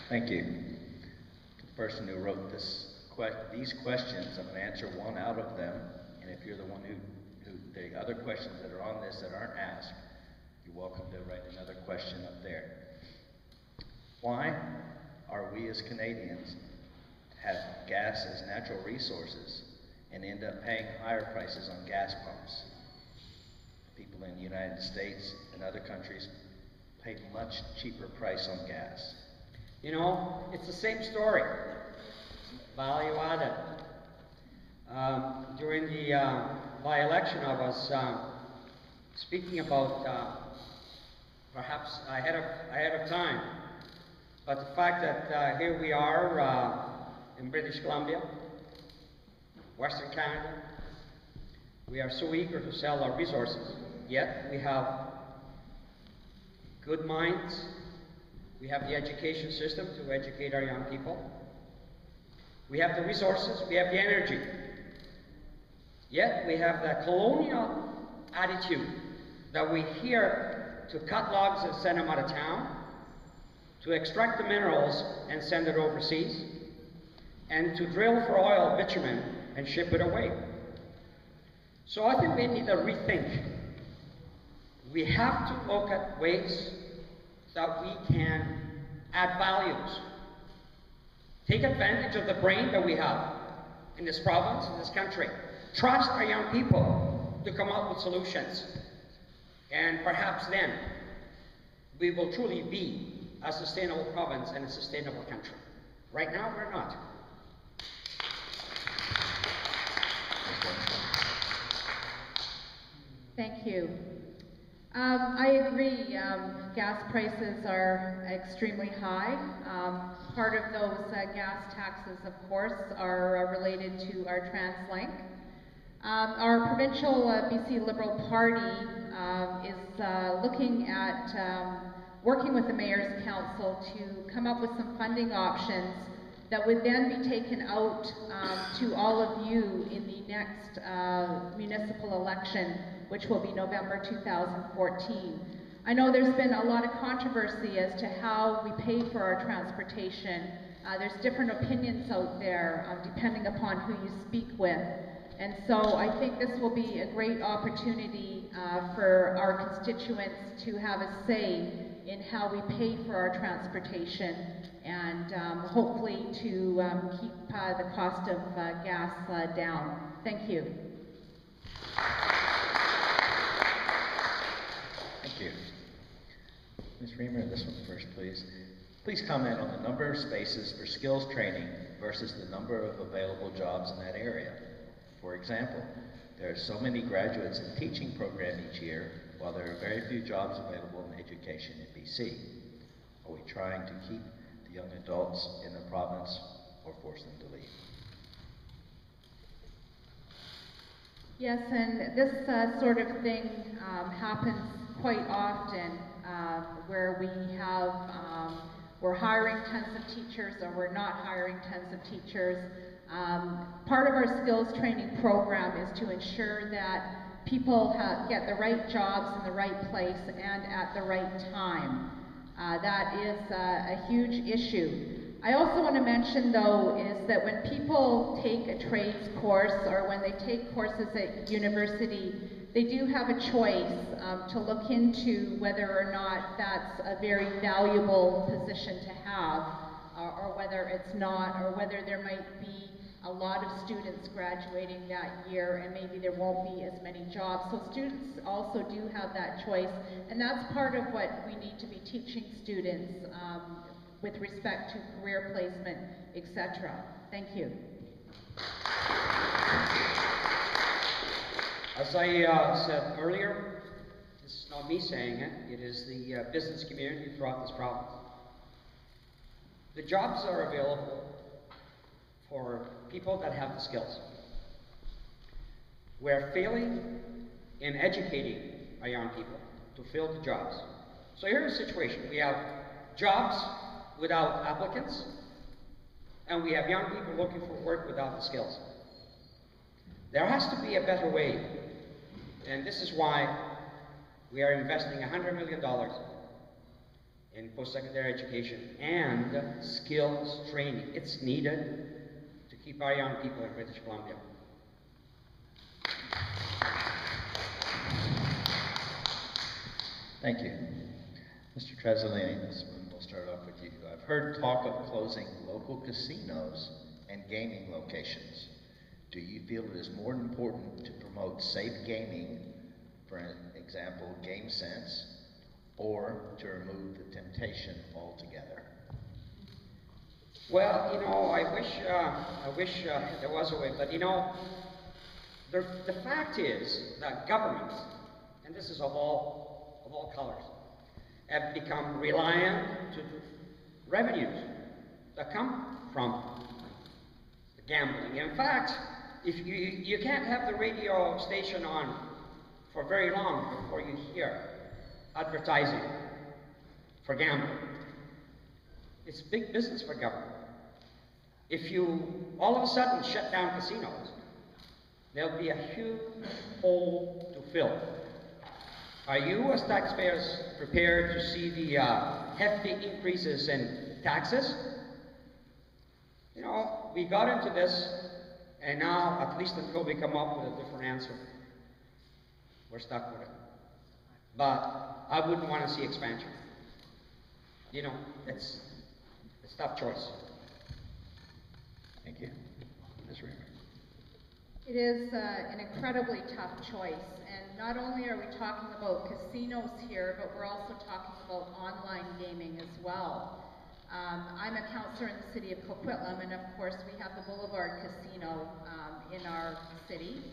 Thank you. The person who wrote these questions, I'm going to answer one out of them, and if you're the one the other questions that are on this that aren't asked, you're welcome to write another question up there. Why are we as Canadians have gas as natural resources and end up paying higher prices on gas pumps? People in the United States and other countries pay much cheaper price on gas. You know, it's the same story. Value added. During the by-election, I was speaking about perhaps ahead of time, but the fact that here we are in British Columbia, Western Canada, we are so eager to sell our resources, yet we have good minds, we have the education system to educate our young people, we have the resources, we have the energy, yet we have that colonial attitude that we're here to cut logs and send them out of town, to extract the minerals and send it overseas, and to drill for oil, bitumen, and ship it away. So I think we need to rethink. We have to look at ways that we can add values. Take advantage of the brain that we have in this province, in this country. Trust our young people to come up with solutions. And perhaps then, we will truly be a sustainable province and a sustainable country. Right now, we're not. Thank you. I agree, gas prices are extremely high. Part of those gas taxes, of course, are related to our TransLink. Our provincial BC Liberal Party is looking at working with the Mayor's Council to come up with some funding options that would then be taken out to all of you in the next municipal election, which will be November 2014. I know there's been a lot of controversy as to how we pay for our transportation. There's different opinions out there depending upon who you speak with. And so I think this will be a great opportunity for our constituents to have a say in how we pay for our transportation and hopefully to keep the cost of gas down. Thank you. Thank you. Ms. Reamer, this one first, please. Please comment on the number of spaces for skills training versus the number of available jobs in that area. For example, there are so many graduates in teaching program each year, while there are very few jobs available in education in BC. Are we trying to keep the young adults in the province or force them to leave? Yes, and this sort of thing happens quite often where we're hiring tons of teachers or we're not hiring tons of teachers. Part of our skills training program is to ensure that people get the right jobs in the right place and at the right time. That is a huge issue. I also want to mention, though, is that when people take a trades course or when they take courses at university, they do have a choice to look into whether or not that's a very valuable position to have, or whether it's not, or whether there might be a lot of students graduating that year and maybe there won't be as many jobs. So students also do have that choice, and that's part of what we need to be teaching students with respect to career placement, etc. Thank you. As I said earlier, this is not me saying it, it is the business community throughout this province. The jobs are available for people that have the skills. We're failing in educating our young people to fill the jobs. So here's the situation. We have jobs without applicants, and we have young people looking for work without the skills. There has to be a better way, and this is why we are investing $100 million in post-secondary education and skills training. It's needed to keep our young people in British Columbia. Thank you. Mr. Trasolini, this one we'll start off with you. I've heard talk of closing local casinos and gaming locations. Do you feel it is more important to promote safe gaming, for example, GameSense, or to remove the temptation altogether? Well, you know, I wish there was a way, but you know, the fact is that governments, and this is of all colors, have become reliant to revenues that come from the gambling. In fact, if you can't have the radio station on for very long before you hear advertising for gambling. It's big business for government. If you all of a sudden shut down casinos, there'll be a huge hole to fill. Are you, as taxpayers, prepared to see the hefty increases in taxes? You know, we got into this, and now, at least until we come up with a different answer, we're stuck with it. But I wouldn't want to see expansion. You know, it's a tough choice. Thank you. Ms. Reamer. It is an incredibly tough choice, and not only are we talking about casinos here, but we're also talking about online gaming as well. I'm a counselor in the city of Coquitlam, and of course we have the Boulevard Casino in our city.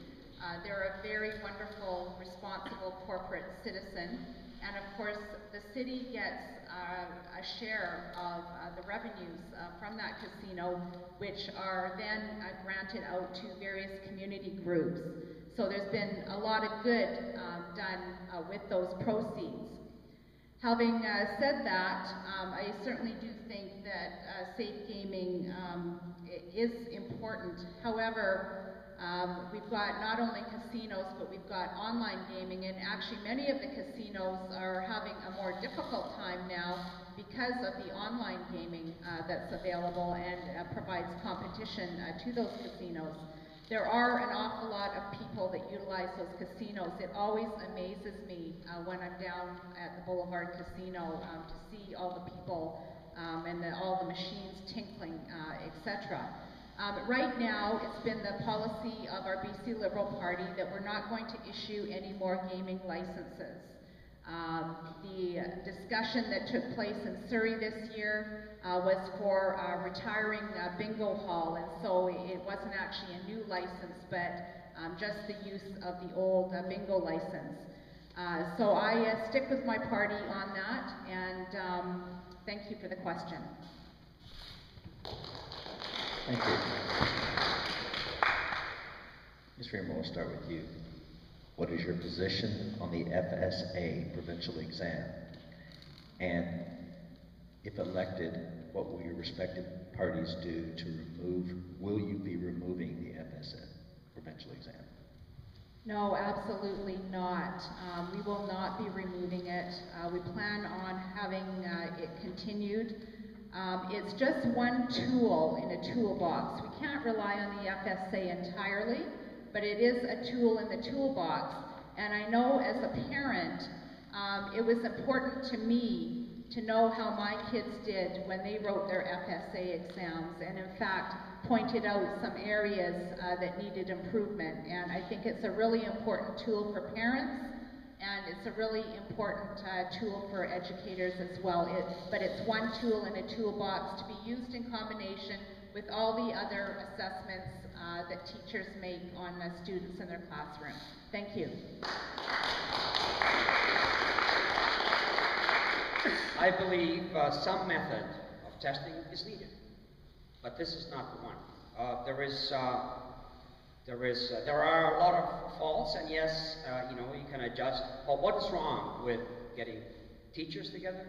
They're a very wonderful, responsible corporate citizen, and of course the city gets a share of the revenues from that casino, which are then granted out to various community groups. So there's been a lot of good done with those proceeds. Having said that, I certainly do think that safe gaming is important. However, we've got not only casinos, but we've got online gaming, and actually many of the casinos are having a more difficult time now because of the online gaming that's available and provides competition to those casinos. There are an awful lot of people that utilize those casinos. It always amazes me when I'm down at the Boulevard Casino to see all the people and all the machines tinkling, etc. Right now, it's been the policy of our BC Liberal Party that we're not going to issue any more gaming licenses. The discussion that took place in Surrey this year was for retiring bingo hall, and so it wasn't actually a new license, but just the use of the old bingo license. So I stick with my party on that, and thank you for the question. Thank you. Ms. Reamer, we'll start with you. What is your position on the FSA provincial exam? And if elected, what will your respective parties do to will you be removing the FSA provincial exam? No, absolutely not. We will not be removing it. We plan on having it continued. It's just one tool in a toolbox. We can't rely on the FSA entirely, but it is a tool in the toolbox. And I know as a parent, it was important to me to know how my kids did when they wrote their FSA exams, and in fact pointed out some areas that needed improvement. And I think it's a really important tool for parents, and it's a really important tool for educators as well. But it's one tool in a toolbox to be used in combination with all the other assessments that teachers make on students in their classroom. Thank you. I believe some method of testing is needed, but this is not the one. There are a lot of faults, and yes, you know, you can adjust. But what is wrong with getting teachers together,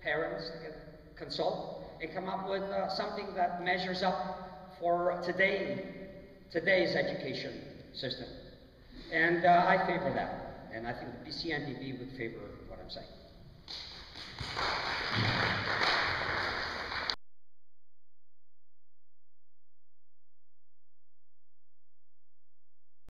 parents together, consult, and come up with something that measures up for today's education system? And I favor that, and I think the BCNDB would favor what I'm saying.